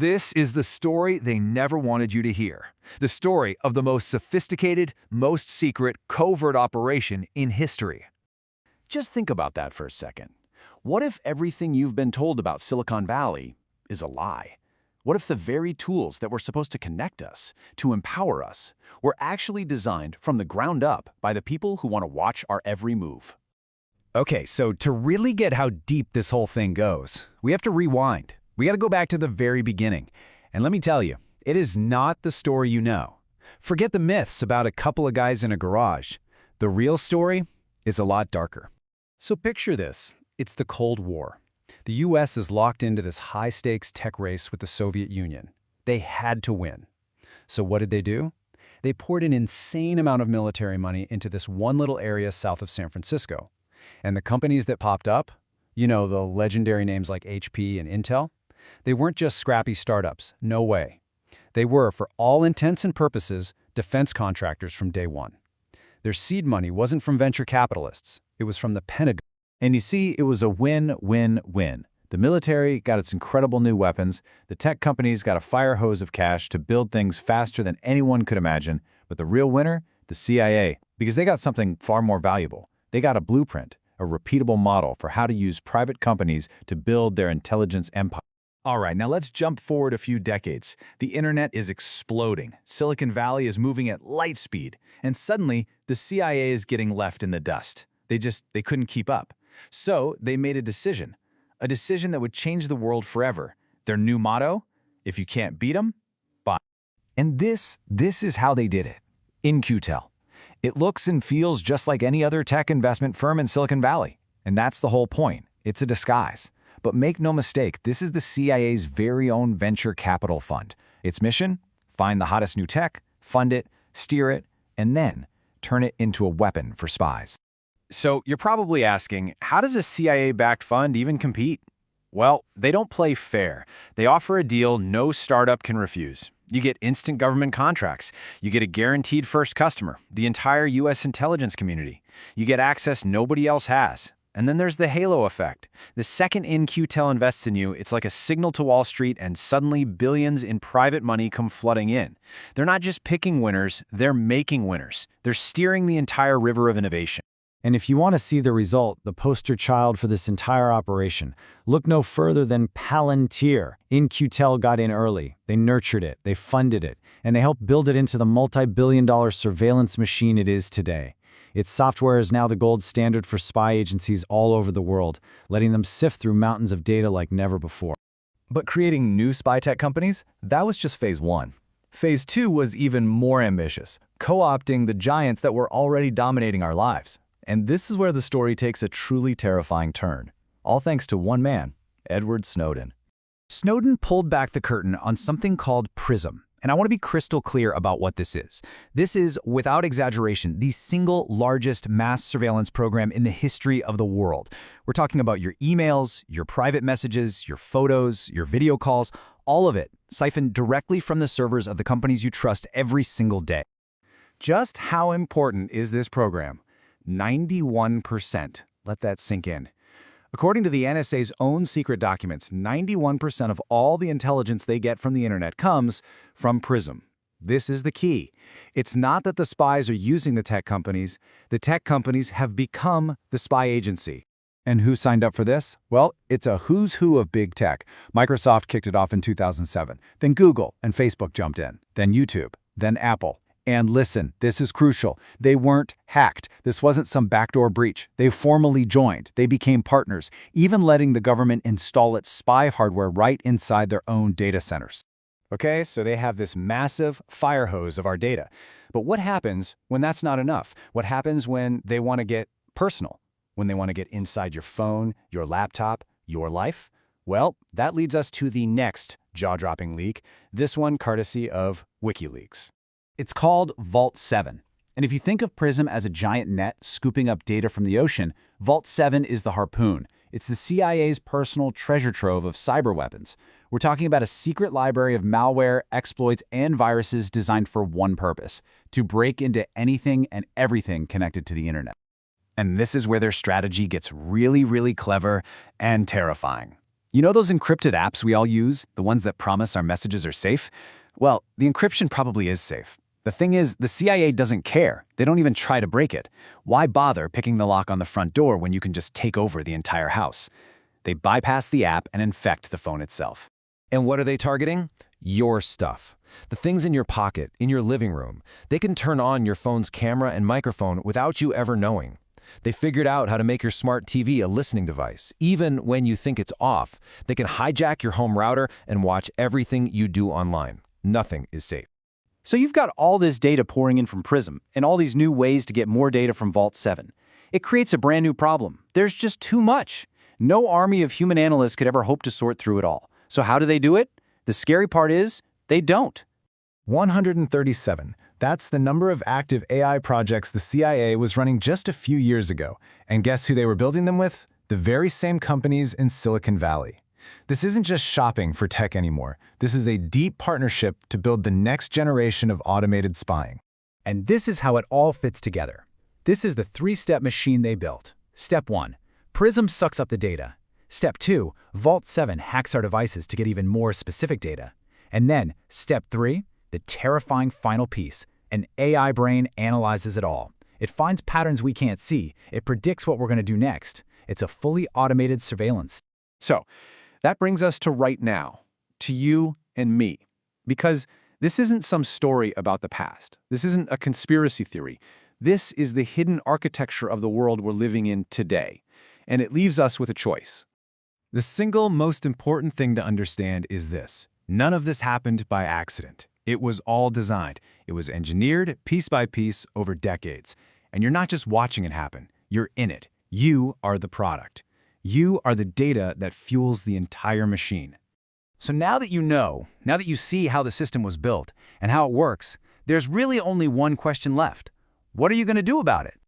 This is the story they never wanted you to hear. The story of the most sophisticated, most secret, covert operation in history. Just think about that for a second. What if everything you've been told about Silicon Valley is a lie? What if the very tools that were supposed to connect us, to empower us, were actually designed from the ground up by the people who want to watch our every move? Okay, so to really get how deep this whole thing goes, we have to rewind. We got to go back to the very beginning. And let me tell you, it is not the story you know. Forget the myths about a couple of guys in a garage. The real story is a lot darker. So picture this. It's the Cold War. The US is locked into this high-stakes tech race with the Soviet Union. They had to win. So what did they do? They poured an insane amount of military money into this one little area south of San Francisco. And the companies that popped up, you know, the legendary names like HP and Intel, they weren't just scrappy startups. No way. They were, for all intents and purposes, defense contractors from day one. Their seed money wasn't from venture capitalists. It was from the Pentagon. And you see, it was a win-win-win. The military got its incredible new weapons, the tech companies got a fire hose of cash to build things faster than anyone could imagine, but the real winner, the CIA, because they got something far more valuable. They got a blueprint, a repeatable model for how to use private companies to build their intelligence empire. All right, now let's jump forward a few decades. The internet is exploding. Silicon Valley is moving at light speed. And suddenly, the CIA is getting left in the dust. They couldn't keep up. So they made a decision that would change the world forever. Their new motto, if you can't beat them, buy. And this is how they did it. In-Q-Tel. It looks and feels just like any other tech investment firm in Silicon Valley. And that's the whole point. It's a disguise. But make no mistake, this is the CIA's very own venture capital fund. Its mission? Find the hottest new tech, fund it, steer it, and then turn it into a weapon for spies. So you're probably asking, how does a CIA-backed fund even compete? Well, they don't play fair. They offer a deal no startup can refuse. You get instant government contracts. You get a guaranteed first customer, the entire U.S. intelligence community. You get access nobody else has. And then there's the halo effect. The second In-Q-Tel invests in you, it's like a signal to Wall Street, and suddenly billions in private money come flooding in. They're not just picking winners, they're making winners. They're steering the entire river of innovation. And if you want to see the result, the poster child for this entire operation, look no further than Palantir. In-Q-Tel got in early. They nurtured it, they funded it, and they helped build it into the multi-billion-dollar surveillance machine it is today. Its software is now the gold standard for spy agencies all over the world, letting them sift through mountains of data like never before. But creating new spy tech companies, that was just phase one. Phase two was even more ambitious, co-opting the giants that were already dominating our lives. And this is where the story takes a truly terrifying turn. All thanks to one man, Edward Snowden. Snowden pulled back the curtain on something called PRISM. And I want to be crystal clear about what this is. This is, without exaggeration, the single largest mass surveillance program in the history of the world. We're talking about your emails, your private messages, your photos, your video calls, all of it siphoned directly from the servers of the companies you trust every single day. Just how important is this program? 91%. Let that sink in. According to the NSA's own secret documents, 91% of all the intelligence they get from the internet comes from PRISM. This is the key. It's not that the spies are using the tech companies have become the spy agency. And who signed up for this? Well, it's a who's who of big tech. Microsoft kicked it off in 2007. Then Google and Facebook jumped in. Then YouTube. Then Apple. And listen, this is crucial. They weren't hacked. This wasn't some backdoor breach. They formally joined. They became partners, even letting the government install its spy hardware right inside their own data centers. Okay, so they have this massive fire hose of our data. But what happens when that's not enough? What happens when they want to get personal? When they want to get inside your phone, your laptop, your life? Well, that leads us to the next jaw-dropping leak, this one courtesy of WikiLeaks. It's called Vault 7. And if you think of PRISM as a giant net scooping up data from the ocean, Vault 7 is the harpoon. It's the CIA's personal treasure trove of cyber weapons. We're talking about a secret library of malware, exploits, and viruses designed for one purpose: to break into anything and everything connected to the internet. And this is where their strategy gets really, really clever and terrifying. You know those encrypted apps we all use, the ones that promise our messages are safe? Well, the encryption probably is safe. The thing is, the CIA doesn't care. They don't even try to break it. Why bother picking the lock on the front door when you can just take over the entire house? They bypass the app and infect the phone itself. And what are they targeting? Your stuff. The things in your pocket, in your living room. They can turn on your phone's camera and microphone without you ever knowing. They figured out how to make your smart TV a listening device. Even when you think it's off, they can hijack your home router and watch everything you do online. Nothing is safe. So you've got all this data pouring in from PRISM and all these new ways to get more data from Vault 7. It creates a brand new problem. There's just too much. No army of human analysts could ever hope to sort through it all. So how do they do it? The scary part is, they don't. 137. That's the number of active AI projects the CIA was running just a few years ago. And guess who they were building them with? The very same companies in Silicon Valley. This isn't just shopping for tech anymore. This is a deep partnership to build the next generation of automated spying. And this is how it all fits together. This is the three-step machine they built. Step 1. PRISM sucks up the data. Step 2. Vault 7 hacks our devices to get even more specific data. And then, Step 3, the terrifying final piece. An AI brain analyzes it all. It finds patterns we can't see. It predicts what we're going to do next. It's a fully automated surveillance. So, that brings us to right now, to you and me. Because this isn't some story about the past. This isn't a conspiracy theory. This is the hidden architecture of the world we're living in today. And it leaves us with a choice. The single most important thing to understand is this. None of this happened by accident. It was all designed. It was engineered piece by piece over decades. And you're not just watching it happen. You're in it. You are the product. You are the data that fuels the entire machine. So now that you know, now that you see how the system was built and how it works, there's really only one question left. What are you going to do about it?